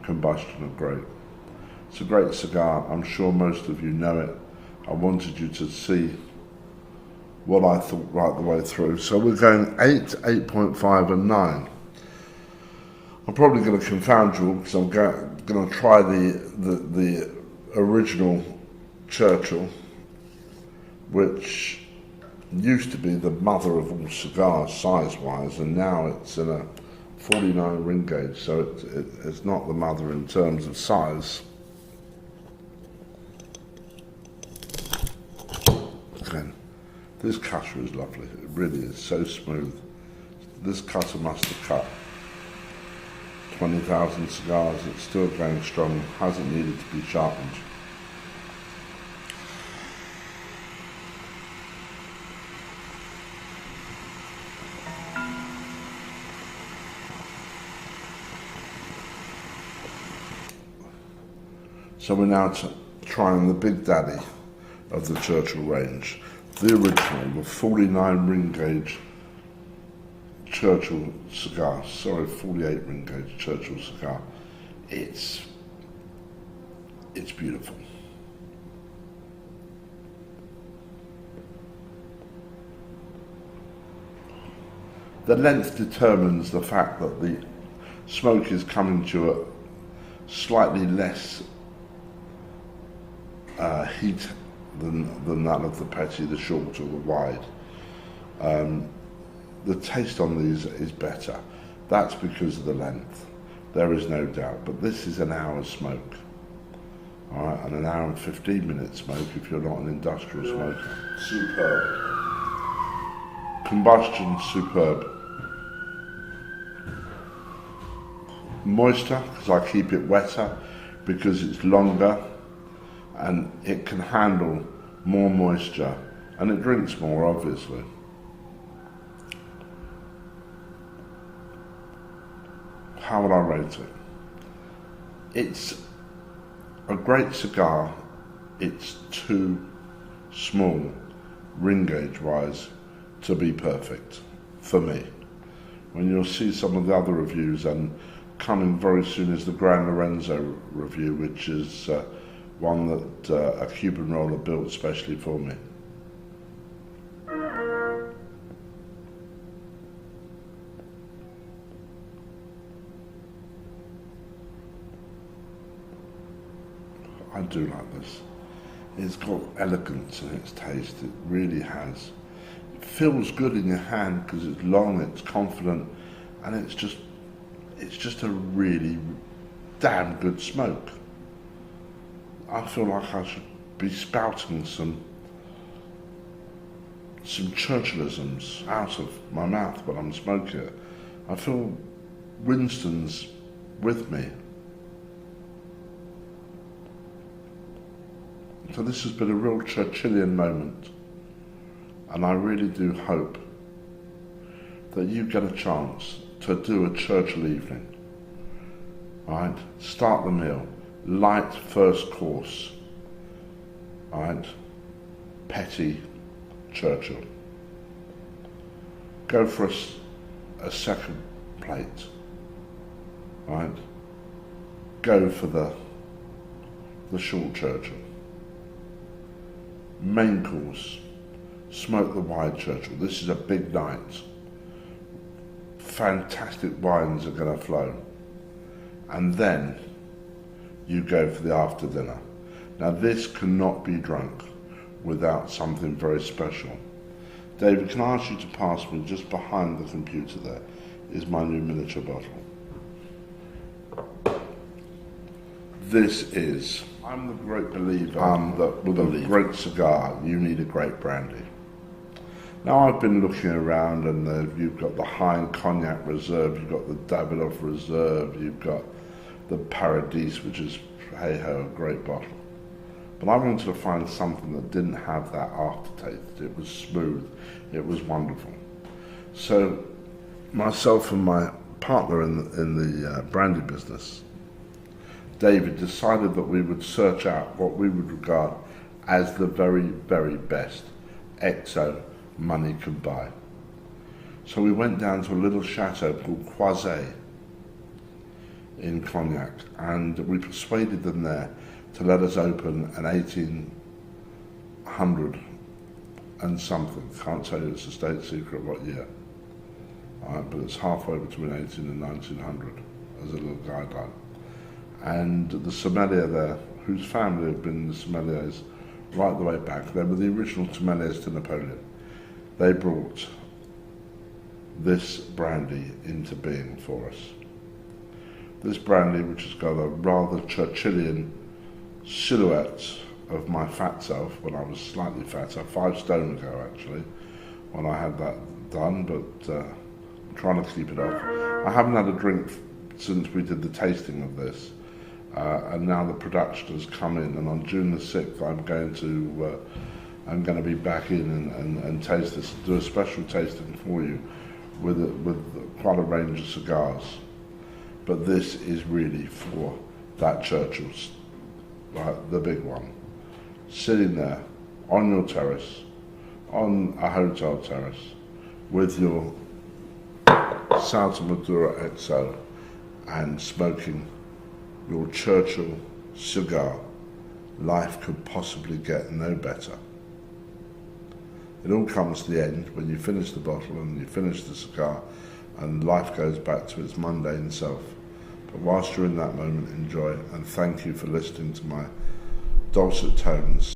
combustion are great. It's a great cigar. I'm sure most of you know it. I wanted you to see what I thought right the way through. So we're going 8, 8.5 and 9. I'm probably going to confound you all because I'm going to try the original Churchill, which used to be the mother of all cigars size-wise, and now it's in a 49 ring gauge, so it's not the mother in terms of size. Again, this cutter is lovely. It really is so smooth. This cutter must have cut 20,000 cigars. It's still going strong, hasn't needed to be sharpened. So we're now trying the Big Daddy of the Churchill range, the original, the 49 ring gauge Churchill cigar. Sorry, 48 ring gauge Churchill cigar. It's beautiful. The length determines the fact that the smoke is coming to a slightly less heat than that of the petty, the short or the wide. The taste on these is better. That's because of the length. There is no doubt. But this is an hour's smoke. All right, and an hour and 15 minute smoke if you're not an industrial smoker. Superb. Combustion, superb. Moisture, because I keep it wetter, because it's longer and it can handle more moisture, and it drinks more, obviously. How would I rate it? It's a great cigar. It's too small, ring gauge wise, to be perfect for me. When you'll see some of the other reviews, and coming very soon is the Gran Lorenzo review, which is one that a Cuban roller built especially for me. I do like this. It's got elegance in its taste. It really has. It feels good in your hand because it's long, it's confident, and it's just a really damn good smoke. I feel like I should be spouting some Churchillisms out of my mouth when I'm smoking it. I feel Winston's with me. So this has been a real Churchillian moment, and I really do hope that you get a chance to do a Churchill evening. Right? Start the meal. Light first course, right? Petty Churchill. Go for a second plate, right? Go for the short Churchill. Main course, smoke the wide Churchill. This is a big night. Fantastic wines are going to flow, and then you go for the after dinner. Now this cannot be drunk without something very special. David, can I ask you to pass me, just behind the computer there, is my new miniature bottle. This is, I'm the great believer that with a great cigar you need a great brandy. Now I've been looking around, and you've got the Hein Cognac Reserve, you've got the Davidoff Reserve, you've got the Paradis, which is, hey-ho, a great bottle. But I wanted to find something that didn't have that aftertaste. It was smooth. It was wonderful. So myself and my partner in the brandy business, David, decided that we would search out what we would regard as the very, very best XO money could buy. So we went down to a little chateau called Croisset in Cognac, and we persuaded them there to let us open an 1800 and something. Can't tell you, it's a state secret what year. But it's halfway between 18 and 1900 as a little guideline. And the sommelier there, whose family have been the sommeliers right the way back, they were the original sommeliers to Napoleon. They brought this brandy into being for us. This brandy, which has got a rather Churchillian silhouette of my fat self when I was slightly fatter, 5 stone ago actually, when I had that done, but I'm trying to keep it off. I haven't had a drink since we did the tasting of this, and now the production has come in, and on June the 6th I'm going to be back in and taste this, do a special tasting for you with quite a range of cigars. But this is really for that Churchill's, right, the big one. Sitting there on your terrace, on a hotel terrace, with your Santa Madura XO and smoking your Churchill cigar. Life could possibly get no better. It all comes to the end when you finish the bottle and you finish the cigar, and life goes back to its mundane self. But whilst you're in that moment, enjoy, and thank you for listening to my dulcet tones.